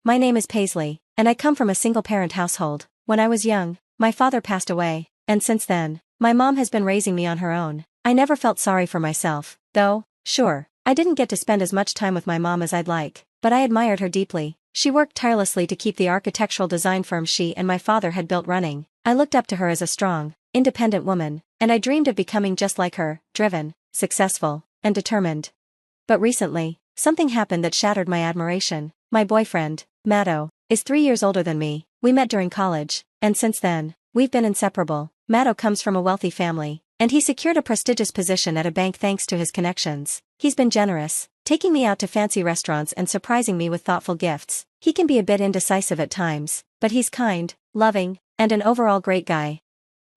My name is Paisley, and I come from a single-parent household. When I was young, my father passed away, and since then, my mom has been raising me on her own. I never felt sorry for myself, though, sure, I didn't get to spend as much time with my mom as I'd like, but I admired her deeply. She worked tirelessly to keep the architectural design firm she and my father had built running. I looked up to her as a strong, independent woman, and I dreamed of becoming just like her, driven, successful, and determined. But recently, something happened that shattered my admiration. My boyfriend, Matto, is 3 years older than me. We met during college, and since then, we've been inseparable. Matto comes from a wealthy family, and he secured a prestigious position at a bank thanks to his connections. He's been generous, taking me out to fancy restaurants and surprising me with thoughtful gifts. He can be a bit indecisive at times, but he's kind, loving, and an overall great guy.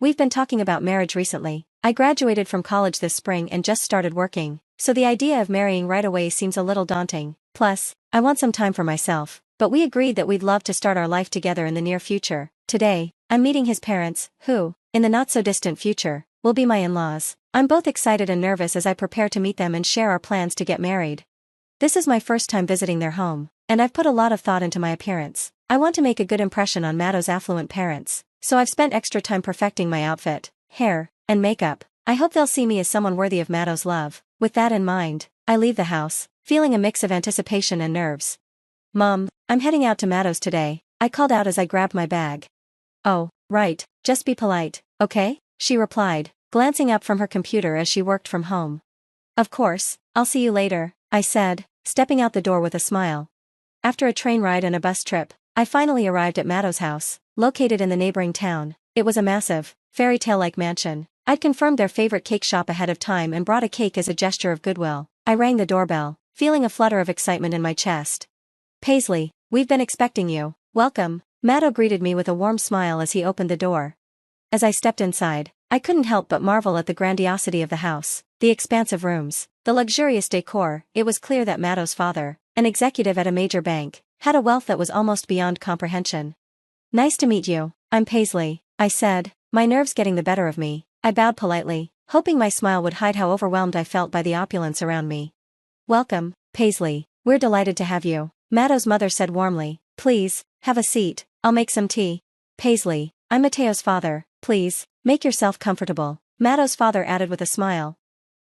We've been talking about marriage recently. I graduated from college this spring and just started working, so the idea of marrying right away seems a little daunting. Plus, I want some time for myself, but we agreed that we'd love to start our life together in the near future. Today, I'm meeting his parents, who, in the not-so-distant future, will be my in-laws. I'm both excited and nervous as I prepare to meet them and share our plans to get married. This is my first time visiting their home, and I've put a lot of thought into my appearance. I want to make a good impression on Matto's affluent parents, so I've spent extra time perfecting my outfit, hair, and makeup. I hope they'll see me as someone worthy of Matto's love. With that in mind, I leave the house, feeling a mix of anticipation and nerves. Mom, I'm heading out to Matto's today, I called out as I grabbed my bag. Oh, right, just be polite, okay? She replied, glancing up from her computer as she worked from home. Of course, I'll see you later, I said, stepping out the door with a smile. After a train ride and a bus trip, I finally arrived at Matto's house, located in the neighboring town. It was a massive, fairy tale-like mansion. I'd confirmed their favorite cake shop ahead of time and brought a cake as a gesture of goodwill. I rang the doorbell, feeling a flutter of excitement in my chest. Paisley, we've been expecting you. Welcome. Matto greeted me with a warm smile as he opened the door. As I stepped inside, I couldn't help but marvel at the grandiosity of the house, the expansive rooms, the luxurious decor. It was clear that Matto's father, an executive at a major bank, had a wealth that was almost beyond comprehension. Nice to meet you, I'm Paisley, I said, my nerves getting the better of me. I bowed politely, hoping my smile would hide how overwhelmed I felt by the opulence around me. Welcome, Paisley, we're delighted to have you, Matto's mother said warmly. Please, have a seat, I'll make some tea. Paisley, I'm Matteo's father, please, make yourself comfortable, Matto's father added with a smile.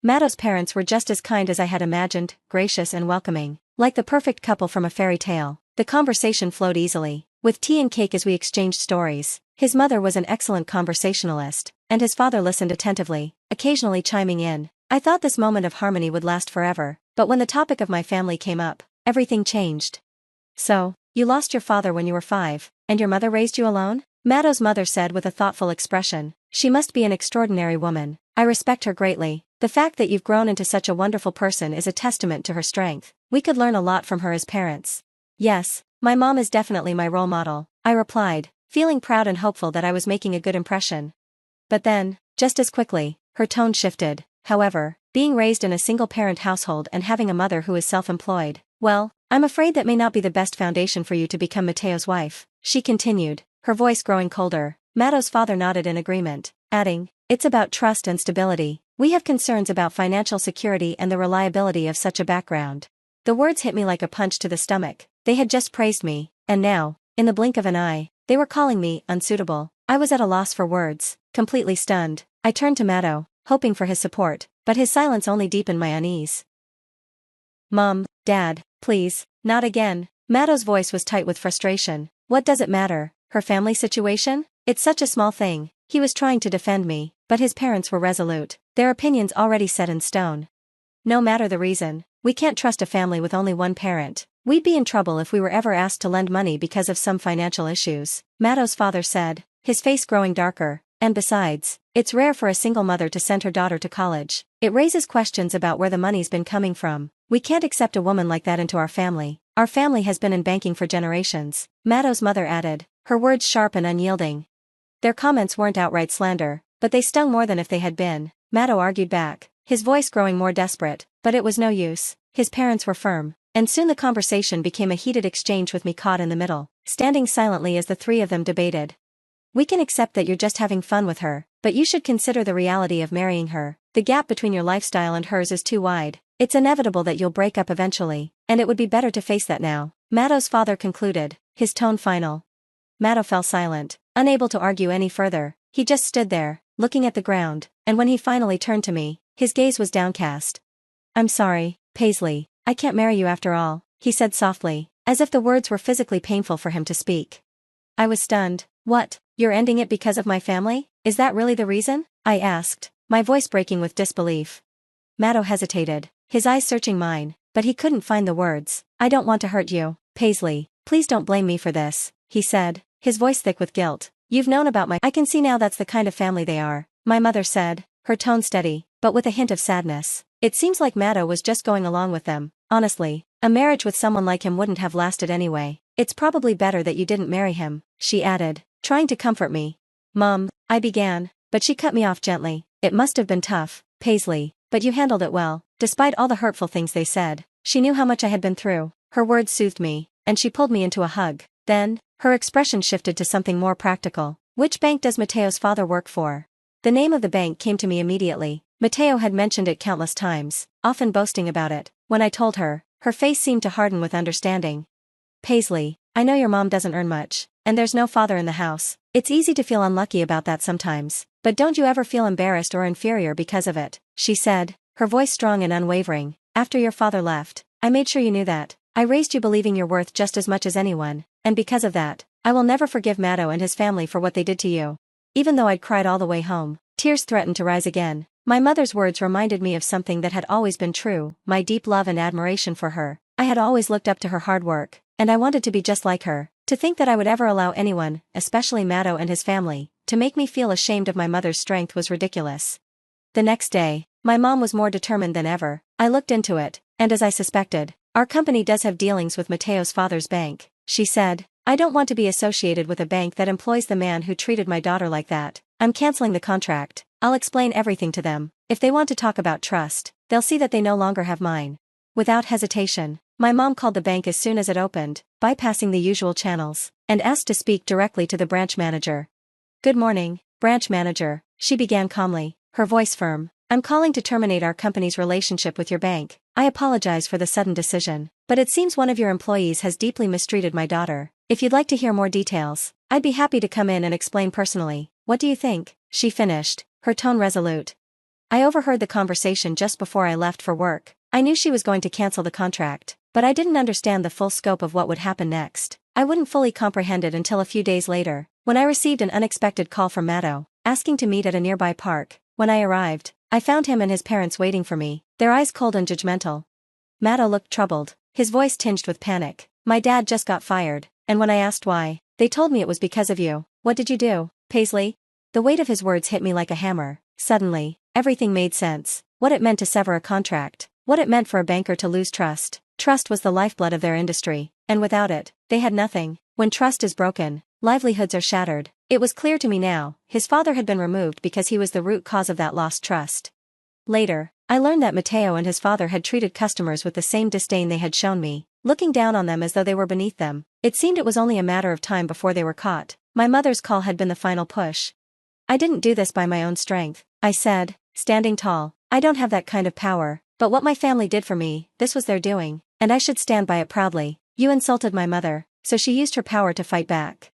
Matto's parents were just as kind as I had imagined, gracious and welcoming, like the perfect couple from a fairy tale. The conversation flowed easily, with tea and cake as we exchanged stories. His mother was an excellent conversationalist, and his father listened attentively, occasionally chiming in. I thought this moment of harmony would last forever, but when the topic of my family came up, everything changed. So, you lost your father when you were 5, and your mother raised you alone? Matto's mother said with a thoughtful expression. She must be an extraordinary woman. I respect her greatly. The fact that you've grown into such a wonderful person is a testament to her strength. We could learn a lot from her as parents. Yes, my mom is definitely my role model, I replied, feeling proud and hopeful that I was making a good impression. But then, just as quickly, her tone shifted. However, being raised in a single-parent household and having a mother who is self-employed, well, I'm afraid that may not be the best foundation for you to become Matteo's wife, she continued, her voice growing colder. Matto's father nodded in agreement, adding, it's about trust and stability. We have concerns about financial security and the reliability of such a background. The words hit me like a punch to the stomach. They had just praised me, and now, in the blink of an eye, they were calling me unsuitable. I was at a loss for words, completely stunned. I turned to Matto, hoping for his support, but his silence only deepened my unease. Mom, Dad, please, not again. Matto's voice was tight with frustration. What does it matter? Her family situation? It's such a small thing. He was trying to defend me, but his parents were resolute, their opinions already set in stone. No matter the reason, we can't trust a family with only one parent. We'd be in trouble if we were ever asked to lend money because of some financial issues, Matto's father said, his face growing darker. And besides, it's rare for a single mother to send her daughter to college. It raises questions about where the money's been coming from. We can't accept a woman like that into our family. Our family has been in banking for generations, Matto's mother added, her words sharp and unyielding. Their comments weren't outright slander, but they stung more than if they had been, Matto argued back, his voice growing more desperate, but it was no use. His parents were firm, and soon the conversation became a heated exchange with me caught in the middle, standing silently as the three of them debated. We can accept that you're just having fun with her, but you should consider the reality of marrying her. The gap between your lifestyle and hers is too wide. It's inevitable that you'll break up eventually, and it would be better to face that now. Matto's father concluded, his tone final. Matto fell silent, unable to argue any further. He just stood there, looking at the ground, and when he finally turned to me, his gaze was downcast. "I'm sorry, Paisley, I can't marry you after all," he said softly, as if the words were physically painful for him to speak. I was stunned. "What, you're ending it because of my family? Is that really the reason?" I asked, my voice breaking with disbelief. Matto hesitated, his eyes searching mine, but he couldn't find the words. "I don't want to hurt you, Paisley, please don't blame me for this," he said, his voice thick with guilt. "You've known about I can see now that's the kind of family they are," my mother said, her tone steady, but with a hint of sadness. It seems like Matto was just going along with them. "Honestly, a marriage with someone like him wouldn't have lasted anyway. It's probably better that you didn't marry him," she added, trying to comfort me. "Mom," I began, but she cut me off gently. "It must have been tough, Paisley, but you handled it well, despite all the hurtful things they said." She knew how much I had been through. Her words soothed me, and she pulled me into a hug. Then, her expression shifted to something more practical. "Which bank does Matteo's father work for?" The name of the bank came to me immediately. Matteo had mentioned it countless times, often boasting about it. When I told her, her face seemed to harden with understanding. "Paisley, I know your mom doesn't earn much, and there's no father in the house. It's easy to feel unlucky about that sometimes, but don't you ever feel embarrassed or inferior because of it," she said, her voice strong and unwavering. "After your father left, I made sure you knew that. I raised you believing you're worth just as much as anyone, and because of that, I will never forgive Matto and his family for what they did to you." Even though I'd cried all the way home, tears threatened to rise again. My mother's words reminded me of something that had always been true, my deep love and admiration for her. I had always looked up to her hard work, and I wanted to be just like her. To think that I would ever allow anyone, especially Matto and his family, to make me feel ashamed of my mother's strength was ridiculous. The next day, my mom was more determined than ever. I looked into it, and as I suspected, our company does have dealings with Matteo's father's bank, she said. "I don't want to be associated with a bank that employs the man who treated my daughter like that. I'm canceling the contract. I'll explain everything to them. If they want to talk about trust, they'll see that they no longer have mine." Without hesitation, my mom called the bank as soon as it opened, bypassing the usual channels, and asked to speak directly to the branch manager. "Good morning, branch manager," she began calmly, her voice firm. "I'm calling to terminate our company's relationship with your bank. I apologize for the sudden decision, but it seems one of your employees has deeply mistreated my daughter. If you'd like to hear more details, I'd be happy to come in and explain personally. What do you think?" she finished, her tone resolute. I overheard the conversation just before I left for work. I knew she was going to cancel the contract, but I didn't understand the full scope of what would happen next. I wouldn't fully comprehend it until a few days later, when I received an unexpected call from Matto, asking to meet at a nearby park. When I arrived, I found him and his parents waiting for me, their eyes cold and judgmental. Matto looked troubled, his voice tinged with panic. "My dad just got fired, and when I asked why, they told me it was because of you. What did you do, Paisley?" The weight of his words hit me like a hammer. Suddenly, everything made sense. What it meant to sever a contract, what it meant for a banker to lose trust. Trust was the lifeblood of their industry, and without it, they had nothing. When trust is broken, livelihoods are shattered. It was clear to me now, his father had been removed because he was the root cause of that lost trust. Later, I learned that Matteo and his father had treated customers with the same disdain they had shown me, looking down on them as though they were beneath them. It seemed it was only a matter of time before they were caught. My mother's call had been the final push. "I didn't do this by my own strength," I said, standing tall. "I don't have that kind of power, but what my family did for me, this was their doing, and I should stand by it proudly. You insulted my mother, so she used her power to fight back."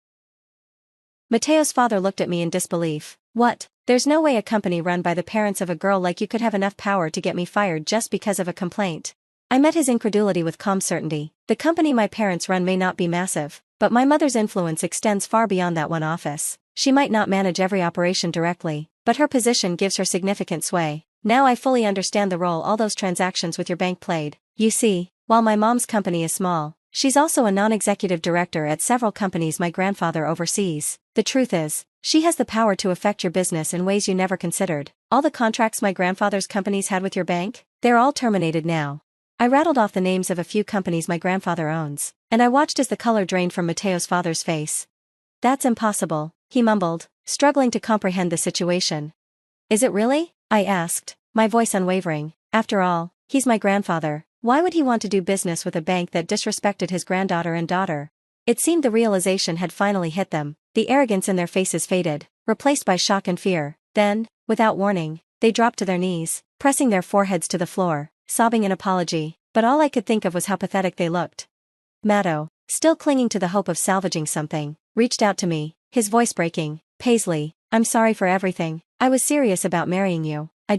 Matteo's father looked at me in disbelief. "What? There's no way a company run by the parents of a girl like you could have enough power to get me fired just because of a complaint." I met his incredulity with calm certainty. "The company my parents run may not be massive, but my mother's influence extends far beyond that one office. She might not manage every operation directly, but her position gives her significant sway. Now I fully understand the role all those transactions with your bank played. You see, while my mom's company is small, she's also a non-executive director at several companies my grandfather oversees. The truth is, she has the power to affect your business in ways you never considered. All the contracts my grandfather's companies had with your bank, they're all terminated now." I rattled off the names of a few companies my grandfather owns, and I watched as the color drained from Matteo's father's face. "That's impossible," he mumbled, struggling to comprehend the situation. "Is it really?" I asked, my voice unwavering. After all, he's my grandfather. Why would he want to do business with a bank that disrespected his granddaughter and daughter? It seemed the realization had finally hit them. The arrogance in their faces faded, replaced by shock and fear. Then, without warning, they dropped to their knees, pressing their foreheads to the floor, sobbing in apology, but all I could think of was how pathetic they looked. "Matto, still clinging to the hope of salvaging something, reached out to me, his voice breaking. "Paisley, I'm sorry for everything. I was serious about marrying you. I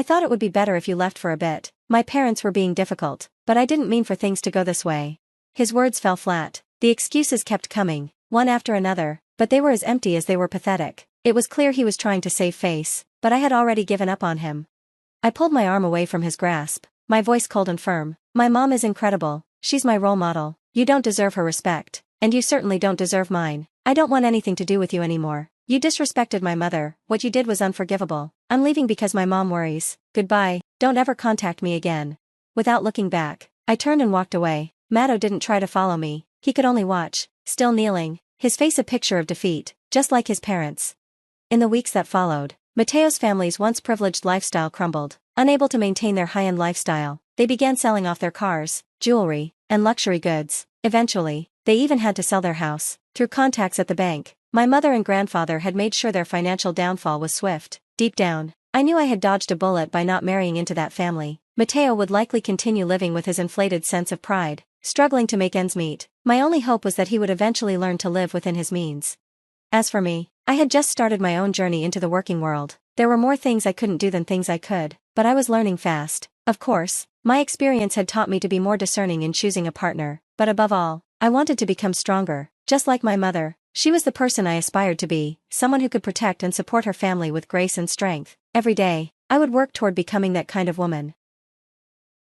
thought it would be better if you left for a bit. My parents were being difficult, but I didn't mean for things to go this way." His words fell flat. The excuses kept coming, one after another, but they were as empty as they were pathetic. It was clear he was trying to save face, but I had already given up on him. I pulled my arm away from his grasp, my voice cold and firm. "My mom is incredible. She's my role model. You don't deserve her respect, and you certainly don't deserve mine. I don't want anything to do with you anymore. You disrespected my mother. What you did was unforgivable. I'm leaving because my mom worries. Goodbye. Don't ever contact me again." Without looking back, I turned and walked away. Matto didn't try to follow me. He could only watch, still kneeling, his face a picture of defeat, just like his parents. In the weeks that followed, Matteo's family's once privileged lifestyle crumbled. Unable to maintain their high-end lifestyle, they began selling off their cars, jewelry, and luxury goods. Eventually, they even had to sell their house. Through contacts at the bank, my mother and grandfather had made sure their financial downfall was swift. Deep down, I knew I had dodged a bullet by not marrying into that family. Matteo would likely continue living with his inflated sense of pride, struggling to make ends meet. My only hope was that he would eventually learn to live within his means. As for me, I had just started my own journey into the working world. There were more things I couldn't do than things I could, but I was learning fast. Of course, my experience had taught me to be more discerning in choosing a partner, but above all, I wanted to become stronger. Just like my mother, she was the person I aspired to be, someone who could protect and support her family with grace and strength. Every day, I would work toward becoming that kind of woman.